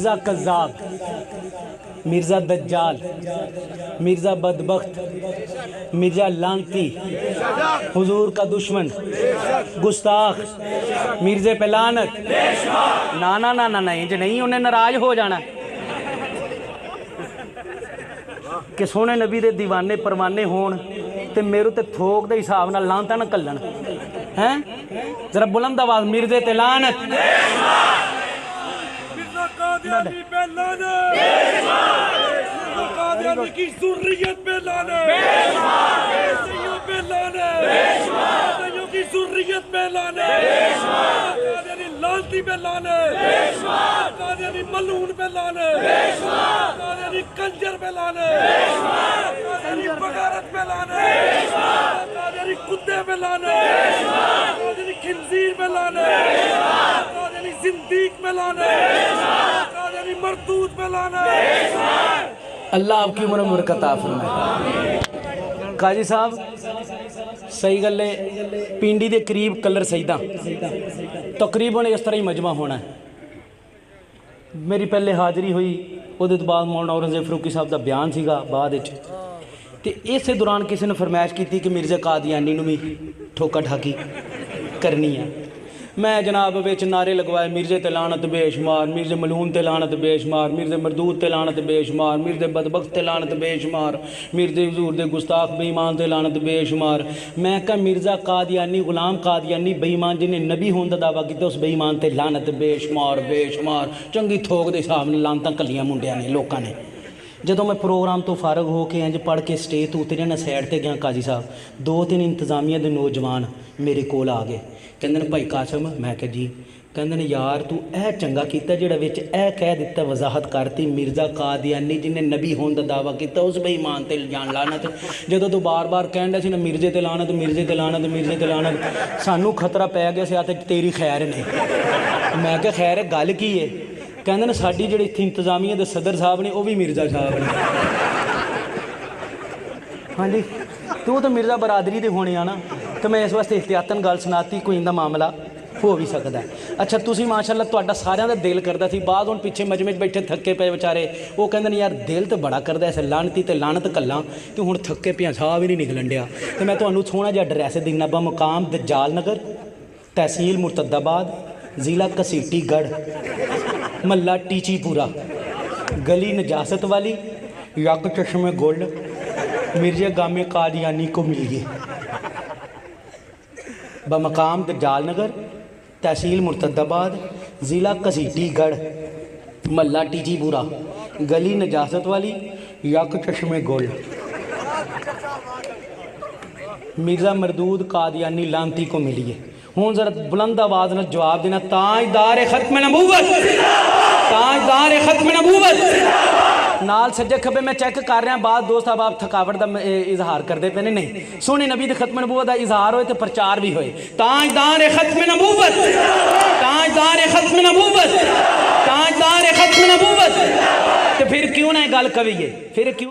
मिर्ज़ा कज़्ज़ाब, मिर्ज़ा दज्जाल, मिर्ज़ा बदबख्त, मिर्ज़ा लानती, हुजूर का दुश्मन, गुस्ताख, मिर्ज़े पे लानत। ना ना ना ना इंज नहीं, उन्हें नाराज हो जाना कि सोने नबी दे दीवाने परवाने होण ते मेरे ते थोक दे हिसाब नाल लानता ना कल्लन हैं। जरा बुलंद आवाज, मिर्ज़े ते लानत, कादियानी पे लानत, कादियानी की ज़ुर्रियत पे लानत, ईसाइयों पे लानत, ईसाइयों की ज़ुर्रियत पे लानत, कादियानी लानती पे लानत, कादियानी मलून पे लानत, कादियानी कंजर पे लानत, कादियानी बगारत पे लानत, कादियानी कुत्ते पे लानत, कादियानी खिंजीर पे लानत, कादियानी जिंदीक पे लानत, मरदूद पे लानत। अल्लाह आपकी उम्र में बरकत अता फरमाए। काजी साहब सही गल है, पिंडी के करीब कलर सईदा तकरीबन इस तरह ही मजमा होना है। मेरी पहले हाज़री हुई, उहदे तो बाद मौलाना औरंगज़ेब फरूकी साहब का बयान सीगा बाद ते इस दौरान किसी ने फरमाइश की कि मिर्ज़ा कादियानी नूं भी ठोका ठाकी करनी है। मैं जनाब विच नारे लगवाए, मिर्ज़े ते लानत बेशुमार, मिर्ज़े मलून ते लानत बेशुमार, मिर्ज़े मरदूद ते लानत बेशुमार, मिर्ज़े बदबख्त ते लानत बेशुमार, मिर्ज़े हुजूर दे गुस्ताख बेईमान ते लानत बेशुमार। मैं कहा मिर्ज़ा कादियानी, गुलाम कादियानी बेईमान जिन्हें नबी होने का दावा किया, उस बेईमान ते लानत बेशुमार बेशुमार। चंगी थोक के हिसाब नाल लानतां कलियां मुंडियां ने लोकां ने। जदों मैं प्रोग्राम तो फारग हो के इंज पढ़ के स्टेज तो उतरिया ना, सैड ते गया, काजी साहब 2-3 इंतजामिया के नौजवान मेरे कोल आ गए, कहंदे ने भाई कासम, मैं कहा जी, कहंदे ने यार तू ऐ चंगा कीता जेड़ा विच ऐ कह दिता, वजाहत करती मिर्ज़ा कादियानी जिन्हें नबी होने का दावा किया, उस बेईमान ते जान लानत। जदों तू बार बार कहन सी ना मिर्ज़े ते लानत, मिर्ज़े ते लानत, मिर्ज़े ते लानत, सानू खतरा पै गया सी आते तेरी खैर नहीं। मैं कहा खैर गल की है? कहंदे ने साडी जिहड़ी इत्थे इंतजामिया दे सदर साहब ने, वह भी मिर्ज़ा साहब ने। हाँ जी, तू तो मिर्ज़ा बरादरी दे होने आना, तो मैं इस वास्ते एहतियातन गल सुनाती, कोई इंदा मामला हो भी सकता है। अच्छा तुसी माशाअल्लाह तुहाडा सारिਆਂ ਦਾ दिल करदा सी, बाद हुण पिछे मजमे बैठे थके पे बेचारे, वो कहंदे ने यार दिल तो बड़ा करदा इस लानती ते लानत कल्लां, तो हुण थके पिया साह भी नहीं निकलन दिया। तो मैं तुहानू सोहना जिहा एड्रैस दिना, बमुकाम दज्जाल नगर, तहसील मुर्तदाबाद, ज़िला घसीटीगढ़, महल्ला टीचीपुरा, गली नजासत वाली, यक चश्मे गोल्ड, मिर्ज़ा गामे कादियानी को मिलिए। बमकाम दज्जाल नगर, तहसील मुर्तदाबाद, ज़िला घसीटीगढ़, महल्ला टीचीपुरा, गली नजासत वाली, यक चश्मे गोल्ड। मिर्ज़ा मरदूद कादियानी लानती को मिलिए। हूँ जरा बुलंद आवाज़ में जवाब देना, ताजदार खत्म नबूवत, ताजदार खत्म नबूवत। नाल सज्जे खब्बे मैं चेक कर रहा, बाद दोस्त अब आप थकावट का इजहार करते पे नहीं, सोने नबी दे खत्म नबूवत का इजहार होए तो प्रचार भी होए। ताजदार खत्म नबूवत, ताजदार खत्म नबूवत, ताजदार खत्म नबूवत। तो फिर क्यों ना गल कविए, फिर क्यों